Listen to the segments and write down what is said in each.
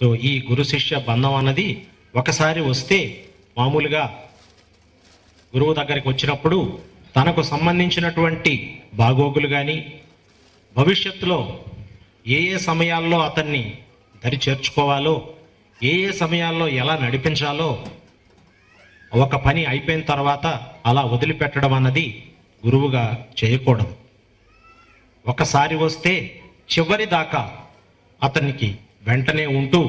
So ఈ గురు శిష్య బంధం అన్నది ఒకసారి వస్తే మామూలుగా గురువు దగ్గరికి వచ్చినప్పుడు తనకు సంబంధించినటువంటి బాగోగులు కానీ భవిష్యత్తులో ఏ ఏ సమయాల్లో అతన్ని దరి చేర్చుకోవాలో ఏ ఏ సమయాల్లో ఎలా నడిపించాలో ఒక పని అయిపోయిన తర్వాత అలా వదిలిపెట్టడం అన్నది గురువుగా చేయకూడదు. ఒకసారి వస్తే చివరి దాకా అతనికి వెంటనే ఉంటూ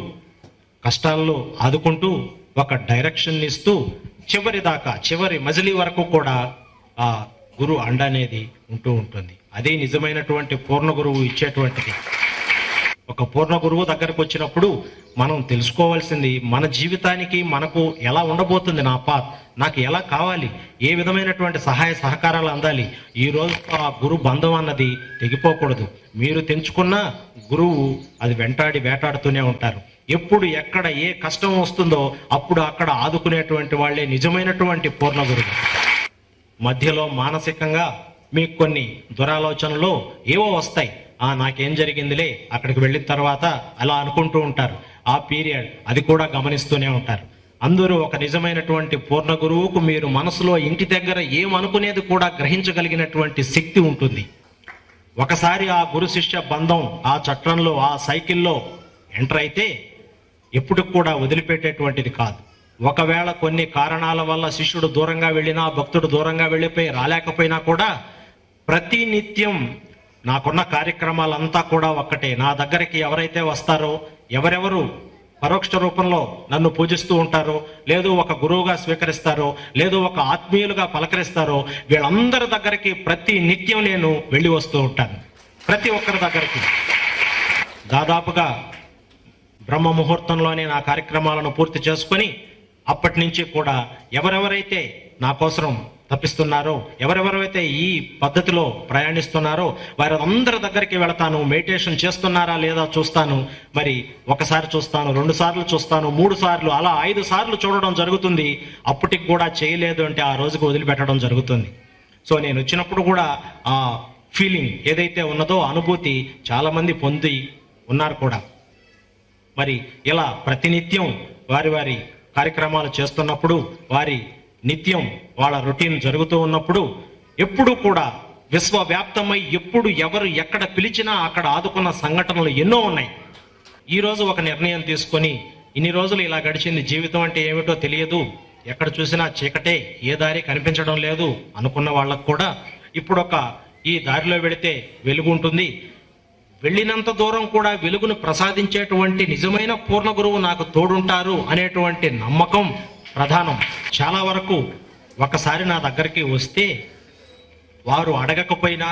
కష్టాల్లో ఆదుకుంటూ ఒక డైరెక్షన్ ఇస్తూ చివరి దాకా చివరి మజిలీ వరకు కూడా ఆ గురు అండ అనేది ఉంటూ ఉంటుంది. అదే నిజమైనటువంటి పూర్ణ గురువు ఇచ్చేటువంటిది. ఒక పూర్ణ గురువు దగ్గరకు వచ్చినప్పుడు మనం తెలుసుకోవాల్సింది మన జీవితానికి మనకు ఎలా ఉండబోతుంది, నా పాత్ నాకు ఎలా కావాలి, ఏ విధమైనటువంటి సహాయ సహకారాలు అందాలి. ఈ రోజు ఆ గురు బంధం అన్నది తెగిపోకూడదు. మీరు తెంచుకున్న గురువు అది వెంటాడి వేటాడుతూనే ఉంటారు. ఎప్పుడు ఎక్కడ ఏ కష్టం వస్తుందో అప్పుడు అక్కడ ఆదుకునేటువంటి వాళ్ళే నిజమైనటువంటి పూర్ణ గురువు. మధ్యలో మానసికంగా మీకు కొన్ని దురాలోచనలు ఏవో వస్తాయి. నాకేం జరిగిందిలే అక్కడికి వెళ్ళిన తర్వాత అలా అనుకుంటూ ఉంటారు. ఆ పీరియడ్ అది కూడా గమనిస్తూనే ఉంటారు. అందరూ ఒక నిజమైనటువంటి పూర్ణ గురువుకు మీరు మనసులో ఇంటి దగ్గర ఏమనుకునేది కూడా గ్రహించగలిగినటువంటి శక్తి ఉంటుంది. ఒకసారి ఆ గురు శిష్య బంధం ఆ చట్రంలో ఆ సైకిల్లో ఎంటర్ అయితే ఎప్పుడు కూడా వదిలిపెట్టేటువంటిది కాదు. ఒకవేళ కొన్ని కారణాల వల్ల శిష్యుడు దూరంగా వెళ్ళినా భక్తుడు దూరంగా వెళ్ళిపోయి రాలేకపోయినా కూడా ప్రతి నిత్యం నాకున్న కార్యక్రమాలంతా కూడా ఒక్కటే. నా దగ్గరికి ఎవరైతే వస్తారో ఎవరెవరు పరోక్ష రూపంలో నన్ను పూజిస్తూ ఉంటారో లేదు ఒక గురువుగా స్వీకరిస్తారో లేదు ఒక ఆత్మీయులుగా పలకరిస్తారో వీళ్ళందరి దగ్గరికి ప్రతి నిత్యం నేను వెళ్ళి వస్తూ ఉంటాను. ప్రతి ఒక్కరి దగ్గరికి దాదాపుగా బ్రహ్మ ముహూర్తంలోనే నా కార్యక్రమాలను పూర్తి చేసుకొని అప్పటి నుంచి కూడా ఎవరెవరైతే నా కోసం తప్పిస్తున్నారో ఎవరెవరైతే ఈ పద్ధతిలో ప్రయాణిస్తున్నారో వారి అందరి దగ్గరికి వెళతాను. మెడిటేషన్ చేస్తున్నారా లేదా చూస్తాను. మరి ఒకసారి చూస్తాను, 2 సార్లు చూస్తాను, 3 సార్లు, అలా 5 సార్లు చూడడం జరుగుతుంది. అప్పటికి కూడా చేయలేదు అంటే ఆ రోజుకు వదిలిపెట్టడం జరుగుతుంది. సో నేను వచ్చినప్పుడు కూడా ఆ ఫీలింగ్ ఏదైతే ఉన్నదో అనుభూతి చాలా మంది పొంది ఉన్నారు కూడా. మరి ఇలా ప్రతినిత్యం వారి వారి కార్యక్రమాలు చేస్తున్నప్పుడు వారి నిత్యం వాళ్ళ రొటీన్ జరుగుతూ ఉన్నప్పుడు ఎప్పుడు కూడా విశ్వవ్యాప్తమై ఎప్పుడు ఎవరు ఎక్కడ పిలిచినా అక్కడ ఆదుకున్న సంఘటనలు ఎన్నో ఉన్నాయి. ఈరోజు ఒక నిర్ణయం తీసుకొని ఇన్ని రోజులు ఇలా గడిచింది, జీవితం అంటే ఏమిటో తెలియదు, ఎక్కడ చూసినా చీకటే, ఏ దారి కనిపించడం లేదు అనుకున్న వాళ్ళకు కూడా ఇప్పుడు ఈ దారిలో వెళితే వెలుగు ఉంటుంది, వెళ్ళినంత దూరం కూడా వెలుగును ప్రసాదించేటువంటి నిజమైన పూర్ణ గురువు నాకు తోడుంటారు అనేటువంటి నమ్మకం ప్రధానం. చాలా వరకు ఒకసారి నా దగ్గరికి వస్తే వారు అడగకపోయినా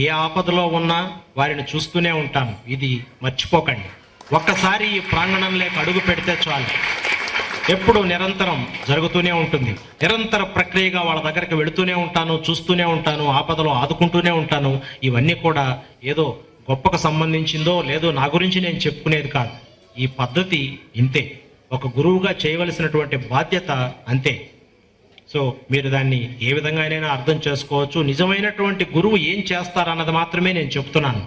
ఏ ఆపదలో ఉన్నా వారిని చూస్తూనే ఉంటాను. ఇది మర్చిపోకండి. ఒక్కసారి ఈ ప్రాంగణంలోకి అడుగు పెడితే చాలు, ఎప్పుడు నిరంతరం జరుగుతూనే ఉంటుంది. నిరంతర ప్రక్రియగా వాళ్ళ దగ్గరికి వెళుతూనే ఉంటాను, చూస్తూనే ఉంటాను, ఆపదలో ఆదుకుంటూనే ఉంటాను. ఇవన్నీ కూడా ఏదో గొప్పకు సంబంధించిందో లేదో నా గురించి నేను చెప్పుకునేది కాదు. ఈ పద్ధతి ఇంతే, ఒక గురువుగా చేయవలసినటువంటి బాధ్యత అంతే. సో మీరు దాన్ని ఏ విధంగానైనా అర్థం చేసుకోవచ్చు. నిజమైనటువంటి గురువు ఏం చేస్తారన్నది మాత్రమే నేను చెప్తున్నాను.